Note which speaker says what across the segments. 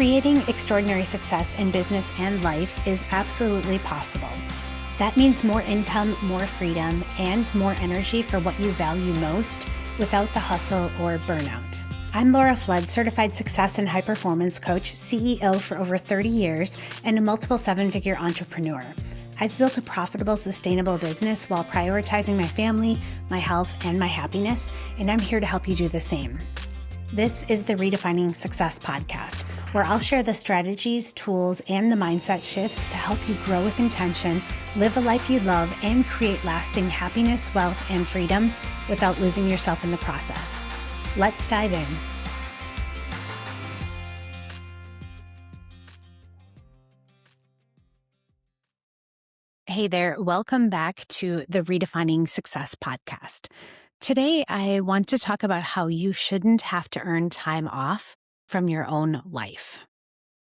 Speaker 1: Creating extraordinary success in business and life is absolutely possible. That means more income, more freedom, and more energy for what you value most without the hustle or burnout. I'm Laura Flood, certified success and high performance coach, CEO for over 30 years, and a multiple seven-figure entrepreneur. I've built a profitable, sustainable business while prioritizing my family, my health, and my happiness, and I'm here to help you do the same. This is the Redefining Success Podcast, where I'll share the strategies, tools, and the mindset shifts to help you grow with intention, live a life you love, and create lasting happiness, wealth, and freedom without losing yourself in the process. Let's dive in. Hey there, welcome back to the Redefining Success Podcast. Today, I want to talk about how you shouldn't have to earn time off from your own life.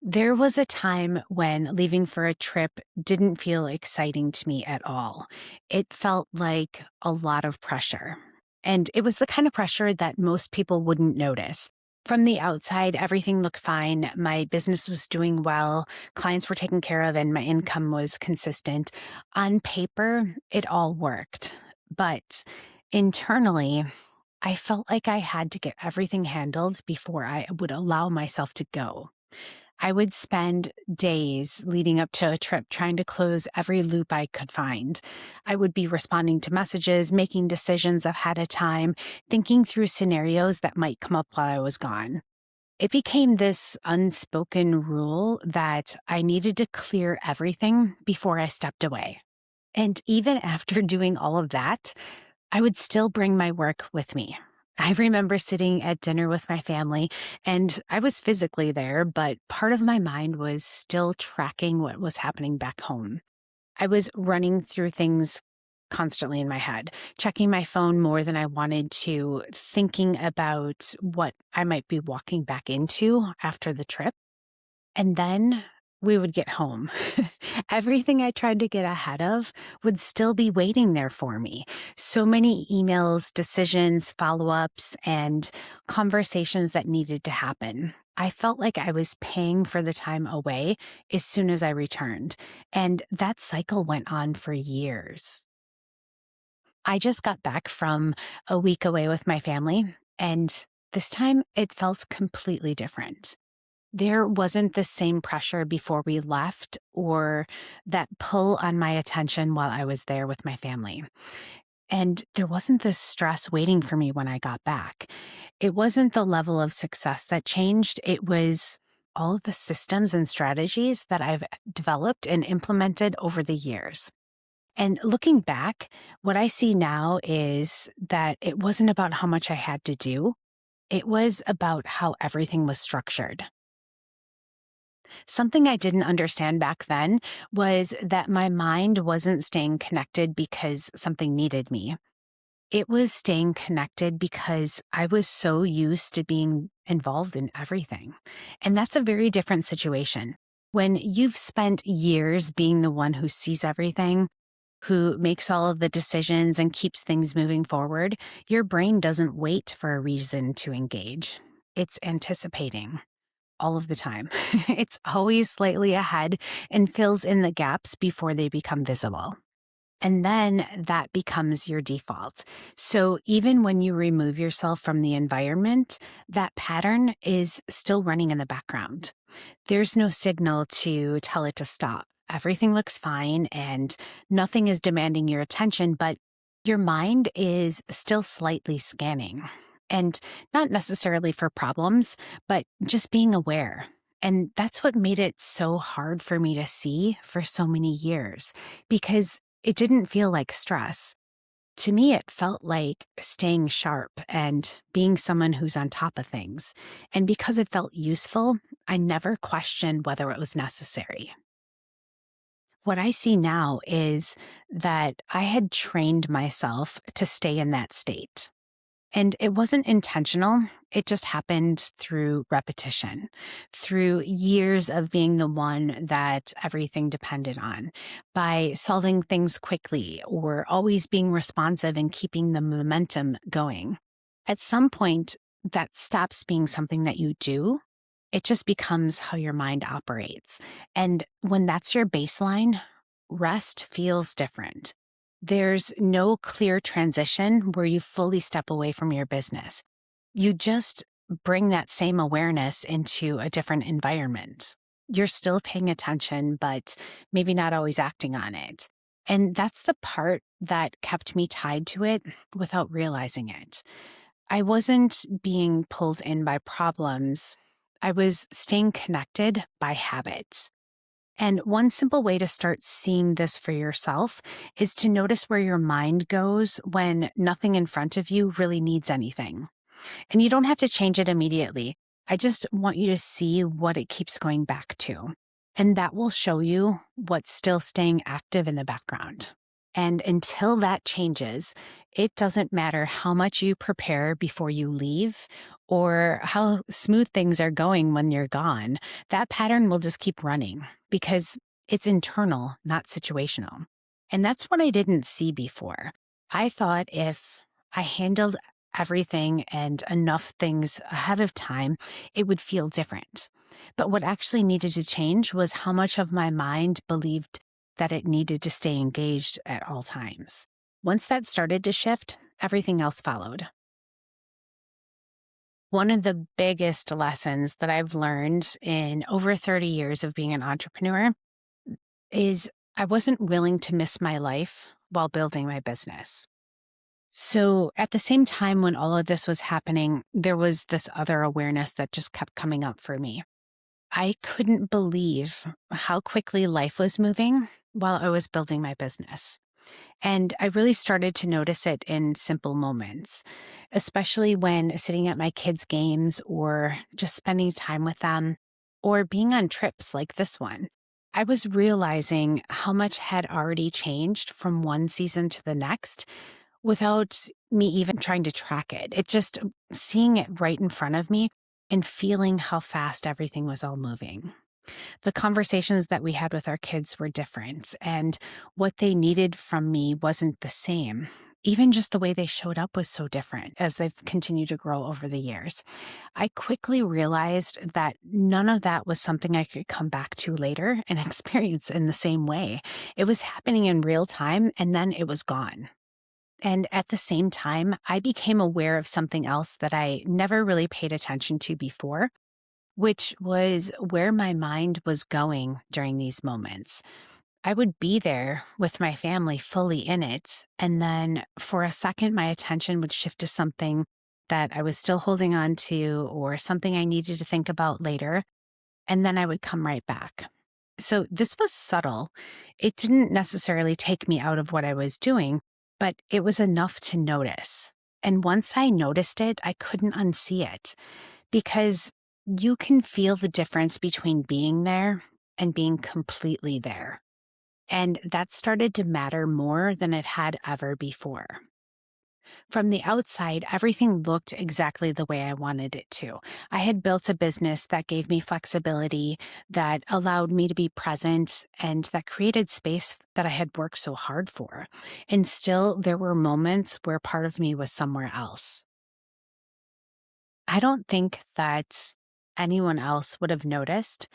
Speaker 1: There was a time when leaving for a trip didn't feel exciting to me at all. It felt like a lot of pressure. And it was the kind of pressure that most people wouldn't notice. From the outside, everything looked fine. My business was doing well, clients were taken care of, and my income was consistent. On paper, it all worked. But internally, I felt like I had to get everything handled before I would allow myself to go. I would spend days leading up to a trip trying to close every loop I could find. I would be responding to messages, making decisions ahead of time, thinking through scenarios that might come up while I was gone. It became this unspoken rule that I needed to clear everything before I stepped away. And even after doing all of that, I would still bring my work with me. I remember sitting at dinner with my family, and I was physically there, but part of my mind was still tracking what was happening back home. I was running through things constantly in my head, checking my phone more than I wanted to, thinking about what I might be walking back into after the trip. And then we would get home. Everything I tried to get ahead of would still be waiting there for me. So many emails, decisions, follow-ups, and conversations that needed to happen. I felt like I was paying for the time away as soon as I returned. And that cycle went on for years. I just got back from a week away with my family, and this time it felt completely different. There wasn't the same pressure before we left or that pull on my attention while I was there with my family. And there wasn't this stress waiting for me when I got back. It wasn't the level of success that changed. It was all of the systems and strategies that I've developed and implemented over the years. And looking back, what I see now is that it wasn't about how much I had to do. It was about how everything was structured. Something I didn't understand back then was that my mind wasn't staying connected because something needed me. It was staying connected because I was so used to being involved in everything. And that's a very different situation. When you've spent years being the one who sees everything, who makes all of the decisions and keeps things moving forward, your brain doesn't wait for a reason to engage. It's anticipating. All of the time. It's always slightly ahead and fills in the gaps before they become visible. And then that becomes your default. So even when you remove yourself from the environment, that pattern is still running in the background. There's no signal to tell it to stop. Everything looks fine and nothing is demanding your attention, but your mind is still slightly scanning. And not necessarily for problems, but just being aware. And that's what made it so hard for me to see for so many years, because it didn't feel like stress. To me, it felt like staying sharp and being someone who's on top of things. And because it felt useful, I never questioned whether it was necessary. What I see now is that I had trained myself to stay in that state. And it wasn't intentional. It just happened through repetition, through years of being the one that everything depended on, by solving things quickly or always being responsive and keeping the momentum going. At some point, that stops being something that you do It just becomes how your mind operates. And when that's your baseline, rest feels different. There's no clear transition where you fully step away from your business. You just bring that same awareness into a different environment. You're still paying attention, but maybe not always acting on it. And that's the part that kept me tied to it without realizing it. I wasn't being pulled in by problems. I was staying connected by habits. And one simple way to start seeing this for yourself is to notice where your mind goes when nothing in front of you really needs anything. And you don't have to change it immediately. I just want you to see what it keeps going back to. And that will show you what's still staying active in the background. And until that changes, it doesn't matter how much you prepare before you leave or how smooth things are going when you're gone. That pattern will just keep running because it's internal, not situational. And that's what I didn't see before. I thought if I handled everything and enough things ahead of time, it would feel different. But what actually needed to change was how much of my mind believed that it needed to stay engaged at all times. Once that started to shift, everything else followed. One of the biggest lessons that I've learned in over 30 years of being an entrepreneur is I wasn't willing to miss my life while building my business. So at the same time when all of this was happening, there was this other awareness that just kept coming up for me. I couldn't believe how quickly life was moving while I was building my business. And I really started to notice it in simple moments, especially when sitting at my kids' games or just spending time with them or being on trips like this one. I was realizing how much had already changed from one season to the next without me even trying to track it. It just seeing it right in front of me and feeling how fast everything was all moving. The conversations that we had with our kids were different, and what they needed from me wasn't the same. Even just the way they showed up was so different as they've continued to grow over the years. I quickly realized that none of that was something I could come back to later and experience in the same way. It was happening in real time, and then it was gone. And at the same time, I became aware of something else that I never really paid attention to before, which was where my mind was going during these moments. I would be there with my family fully in it. And then for a second, my attention would shift to something that I was still holding on to or something I needed to think about later. And then I would come right back. So this was subtle. It didn't necessarily take me out of what I was doing, but it was enough to notice. And once I noticed it, I couldn't unsee it because you can feel the difference between being there and being completely there. And that started to matter more than it had ever before. From the outside, everything looked exactly the way I wanted it to. I had built a business that gave me flexibility, that allowed me to be present, and that created space that I had worked so hard for. And still, there were moments where part of me was somewhere else. I don't think that anyone else would have noticed,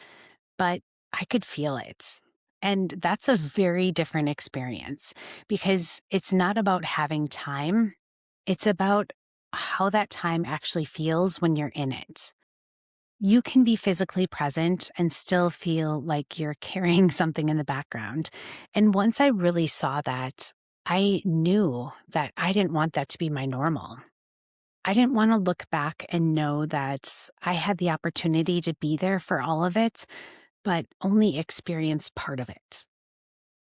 Speaker 1: but I could feel it. And that's a very different experience because it's not about having time. It's about how that time actually feels when you're in it. You can be physically present and still feel like you're carrying something in the background. And once I really saw that, I knew that I didn't want that to be my normal. I didn't want to look back and know that I had the opportunity to be there for all of it, but only experience part of it.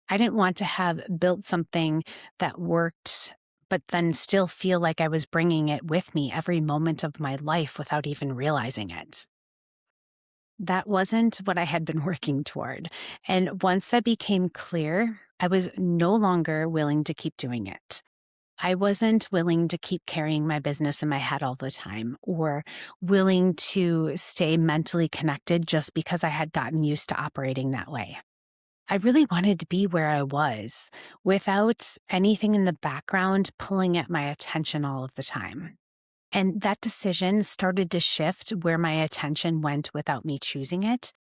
Speaker 1: I didn't want to have built something that worked, but then still feel like I was bringing it with me every moment of my life without even realizing it. That wasn't what I had been working toward. And once that became clear, I was no longer willing to keep doing it. I wasn't willing to keep carrying my business in my head all the time or willing to stay mentally connected just because I had gotten used to operating that way. I really wanted to be where I was without anything in the background pulling at my attention all of the time. And that decision started to shift where my attention went without me choosing it,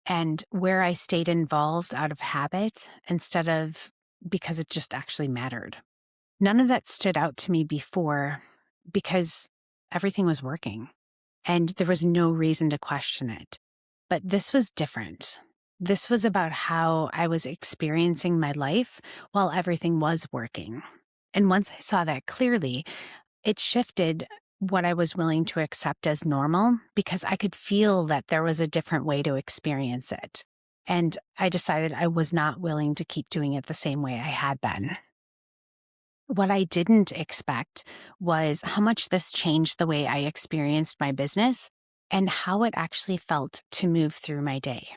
Speaker 1: and where I stayed involved out of habit instead of because it just actually mattered. None of that stood out to me before because everything was working and there was no reason to question it. But this was different. This was about how I was experiencing my life while everything was working. And once I saw that clearly, it shifted what I was willing to accept as normal because I could feel that there was a different way to experience it. And I decided I was not willing to keep doing it the same way I had been. What I didn't expect was how much this changed the way I experienced my business and how it actually felt to move through my day.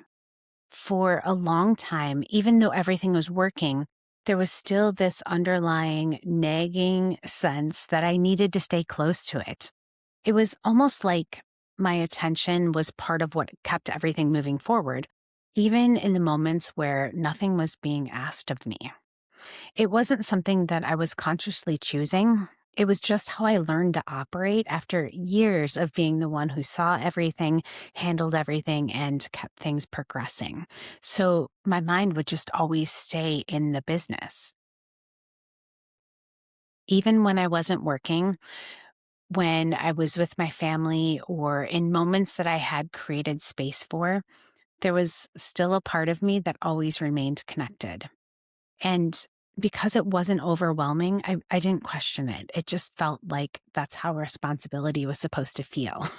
Speaker 1: For a long time, even though everything was working, there was still this underlying nagging sense that I needed to stay close to it. It was almost like my attention was part of what kept everything moving forward, even in the moments where nothing was being asked of me. It wasn't something that I was consciously choosing. It was just how I learned to operate after years of being the one who saw everything, handled everything, and kept things progressing. So my mind would just always stay in the business. Even when I wasn't working, when I was with my family or in moments that I had created space for, there was still a part of me that always remained connected. And because it wasn't overwhelming, I didn't question it. It just felt like that's how responsibility was supposed to feel.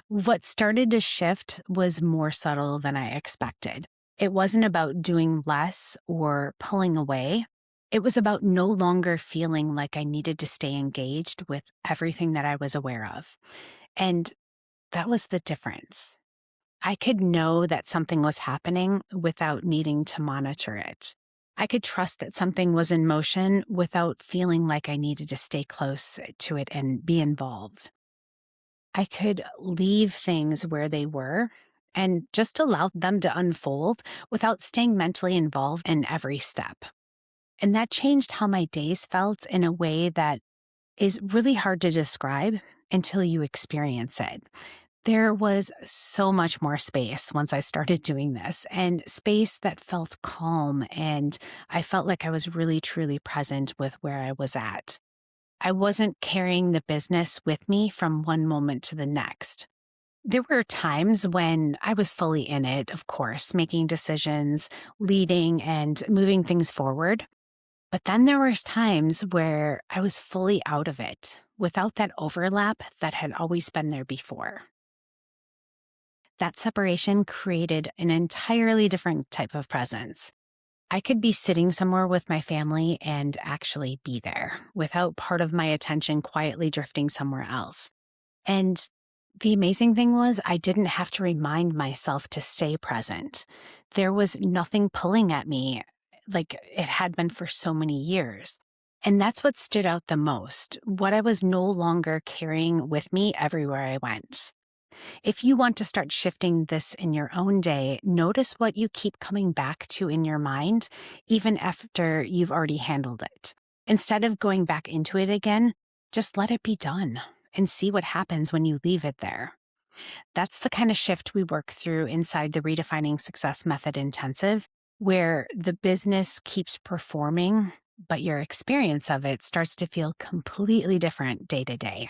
Speaker 1: What started to shift was more subtle than I expected. It wasn't about doing less or pulling away. It was about no longer feeling like I needed to stay engaged with everything that I was aware of. And that was the difference. I could know that something was happening without needing to monitor it. I could trust that something was in motion without feeling like I needed to stay close to it and be involved. I could leave things where they were and just allow them to unfold without staying mentally involved in every step. And that changed how my days felt in a way that is really hard to describe until you experience it. There was so much more space once I started doing this, and space that felt calm, and I felt like I was really truly present with where I was at. I wasn't carrying the business with me from one moment to the next. There were times when I was fully in it, of course, making decisions, leading, and moving things forward. But then there was times where I was fully out of it, without that overlap that had always been there before. That separation created an entirely different type of presence. I could be sitting somewhere with my family and actually be there without part of my attention quietly drifting somewhere else. And the amazing thing was, I didn't have to remind myself to stay present. There was nothing pulling at me like it had been for so many years. And that's what stood out the most, what I was no longer carrying with me everywhere I went. If you want to start shifting this in your own day, notice what you keep coming back to in your mind, even after you've already handled it. Instead of going back into it again, just let it be done and see what happens when you leave it there. That's the kind of shift we work through inside the Redefining Success Method Intensive, where the business keeps performing, but your experience of it starts to feel completely different day to day.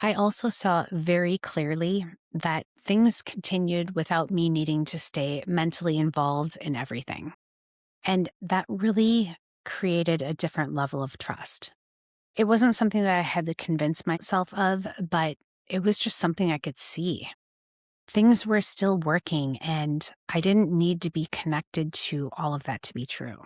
Speaker 1: I also saw very clearly that things continued without me needing to stay mentally involved in everything. And that really created a different level of trust. It wasn't something that I had to convince myself of, but it was just something I could see. Things were still working, and I didn't need to be connected to all of that to be true.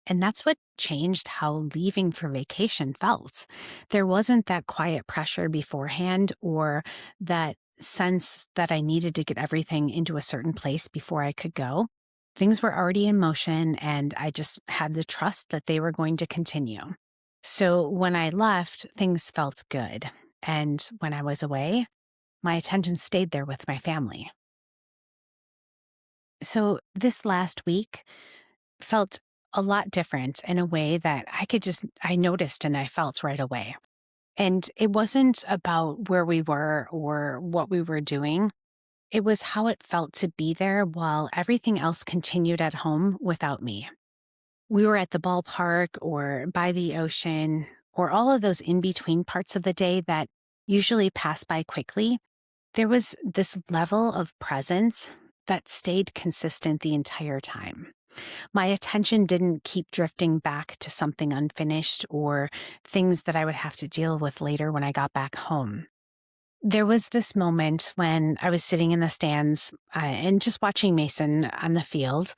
Speaker 1: And that's what changed how leaving for vacation felt. There wasn't that quiet pressure beforehand or that sense that I needed to get everything into a certain place before I could go. Things were already in motion, and I just had the trust that they were going to continue. So when I left, things felt good. And when I was away, my attention stayed there with my family. So this last week felt a lot different in a way that I noticed and I felt right away. And it wasn't about where we were or what we were doing. It was how it felt to be there while everything else continued at home without me. We were at the ballpark or by the ocean or all of those in between parts of the day that usually pass by quickly. There was this level of presence that stayed consistent the entire time. My attention didn't keep drifting back to something unfinished or things that I would have to deal with later when I got back home. There was this moment when I was sitting in the stands and just watching Mason on the field.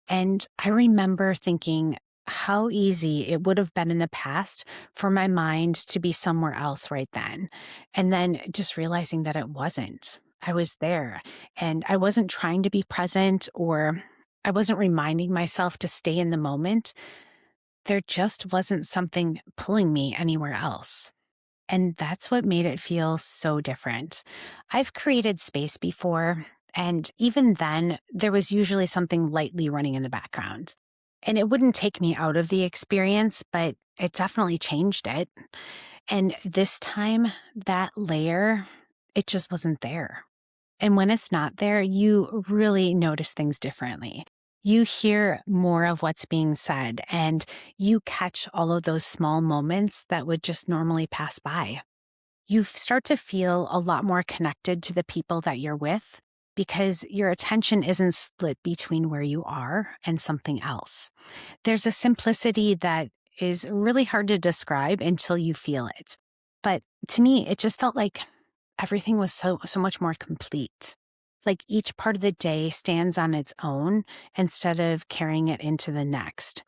Speaker 1: And I remember thinking how easy it would have been in the past for my mind to be somewhere else right then. And then just realizing that it wasn't. I was there and I wasn't trying to be present or I wasn't reminding myself to stay in the moment. There just wasn't something pulling me anywhere else. And that's what made it feel so different. I've created space before, and even then, there was usually something lightly running in the background. And it wouldn't take me out of the experience, but it definitely changed it. And this time, that layer, it just wasn't there. And when it's not there, you really notice things differently. You hear more of what's being said, and you catch all of those small moments that would just normally pass by. You start to feel a lot more connected to the people that you're with because your attention isn't split between where you are and something else. There's a simplicity that is really hard to describe until you feel it. But to me, it just felt like everything was so much more complete. Like each part of the day stands on its own instead of carrying it into the next.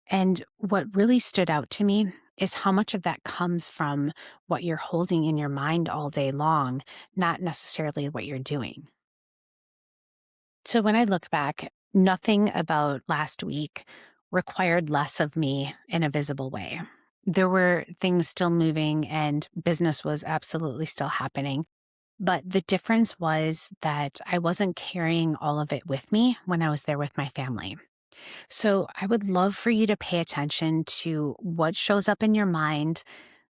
Speaker 1: And what really stood out to me is how much of that comes from what you're holding in your mind all day long, not necessarily what you're doing. So when I look back, nothing about last week required less of me in a visible way. There were things still moving and business was absolutely still happening. But the difference was that I wasn't carrying all of it with me when I was there with my family. So I would love for you to pay attention to what shows up in your mind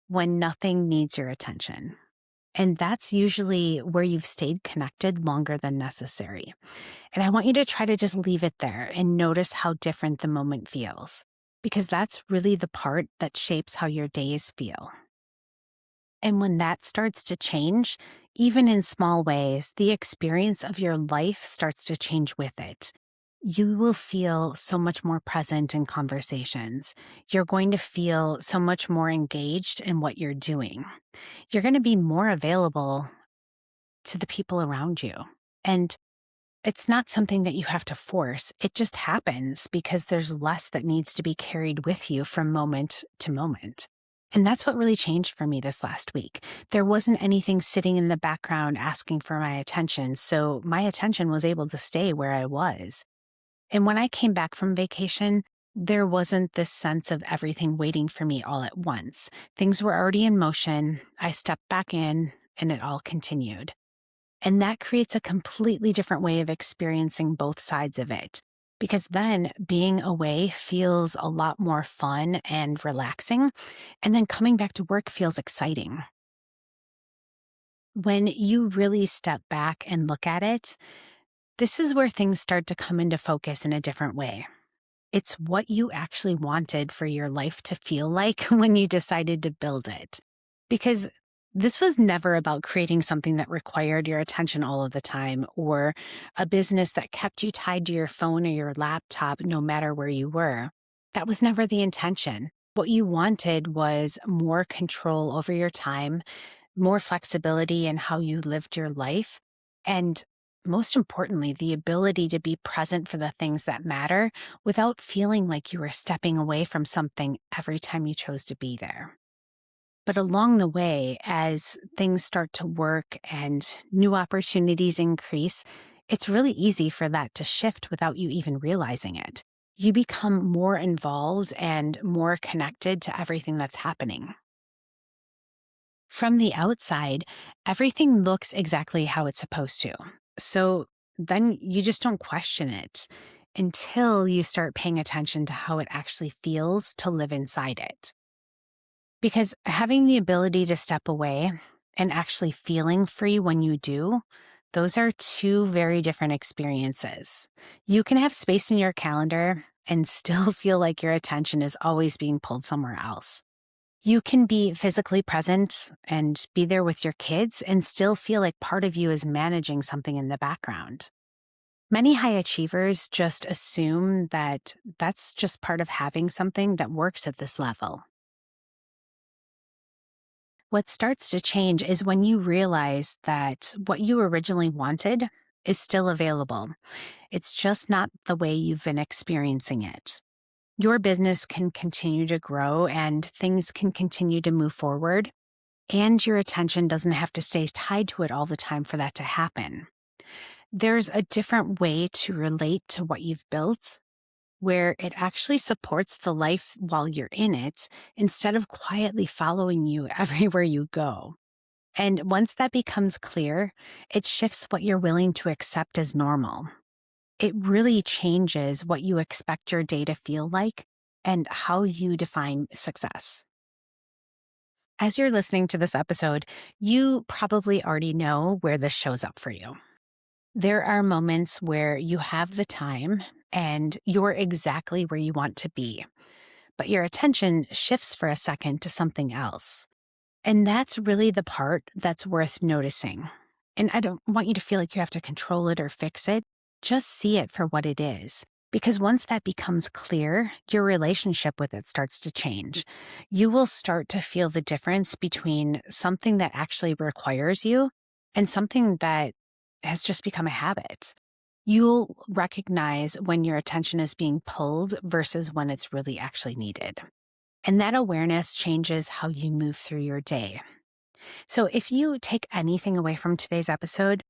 Speaker 1: when nothing needs your attention. And that's usually where you've stayed connected longer than necessary. And I want you to try to just leave it there and notice how different the moment feels, because that's really the part that shapes how your days feel. And when that starts to change, even in small ways, the experience of your life starts to change with it. You will feel so much more present in conversations. You're going to feel so much more engaged in what you're doing. You're going to be more available to the people around you. And it's not something that you have to force. It just happens because there's less that needs to be carried with you from moment to moment. And that's what really changed for me this last week. There wasn't anything sitting in the background asking for my attention, so my attention was able to stay where I was. And when I came back from vacation, there wasn't this sense of everything waiting for me all at once. Things were already in motion. I stepped back in, and it all continued. And that creates a completely different way of experiencing both sides of it. Because then being away feels a lot more fun and relaxing. And then coming back to work feels exciting. When you really step back and look at it, this is where things start to come into focus in a different way. It's what you actually wanted for your life to feel like when you decided to build it. Because this was never about creating something that required your attention all of the time or a business that kept you tied to your phone or your laptop no matter where you were. That was never the intention. What you wanted was more control over your time, more flexibility in how you lived your life, and most importantly, the ability to be present for the things that matter without feeling like you were stepping away from something every time you chose to be there. But along the way, as things start to work and new opportunities increase, it's really easy for that to shift without you even realizing it. You become more involved and more connected to everything that's happening. From the outside, everything looks exactly how it's supposed to. So then you just don't question it until you start paying attention to how it actually feels to live inside it. Because having the ability to step away and actually feeling free when you do, those are two very different experiences. You can have space in your calendar and still feel like your attention is always being pulled somewhere else. You can be physically present and be there with your kids and still feel like part of you is managing something in the background. Many high achievers just assume that that's just part of having something that works at this level. What starts to change is when you realize that what you originally wanted is still available. It's just not the way you've been experiencing it. Your business can continue to grow and things can continue to move forward, and your attention doesn't have to stay tied to it all the time for that to happen. There's a different way to relate to what you've built where it actually supports the life while you're in it instead of quietly following you everywhere you go. And once that becomes clear, it shifts what you're willing to accept as normal. It really changes what you expect your day to feel like and how you define success. As you're listening to this episode, you probably already know where this shows up for you. There are moments where you have the time and you're exactly where you want to be, but your attention shifts for a second to something else. And that's really the part that's worth noticing. And I don't want you to feel like you have to control it or fix it. Just see it for what it is. Because once that becomes clear, your relationship with it starts to change. You will start to feel the difference between something that actually requires you and something that has just become a habit. You'll recognize when your attention is being pulled versus when it's really actually needed. And that awareness changes how you move through your day. So if you take anything away from today's episode,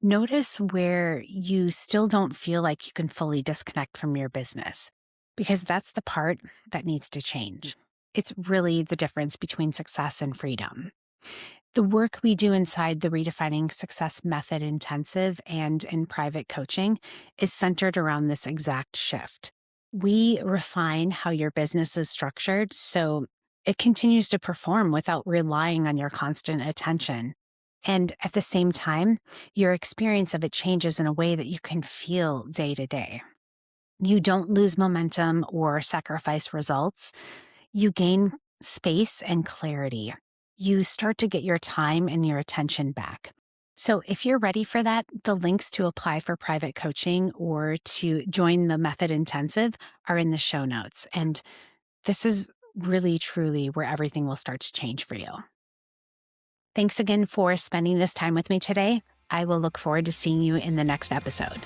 Speaker 1: notice where you still don't feel like you can fully disconnect from your business, because that's the part that needs to change. It's really the difference between success and freedom. The work we do inside the Redefining Success Method Intensive and in private coaching is centered around this exact shift. We refine how your business is structured so it continues to perform without relying on your constant attention. And at the same time, your experience of it changes in a way that you can feel day to day. You don't lose momentum or sacrifice results. You gain space and clarity. You start to get your time and your attention back. So if you're ready for that, the links to apply for private coaching or to join the Method Intensive are in the show notes. And this is really, truly where everything will start to change for you. Thanks again for spending this time with me today. I will look forward to seeing you in the next episode.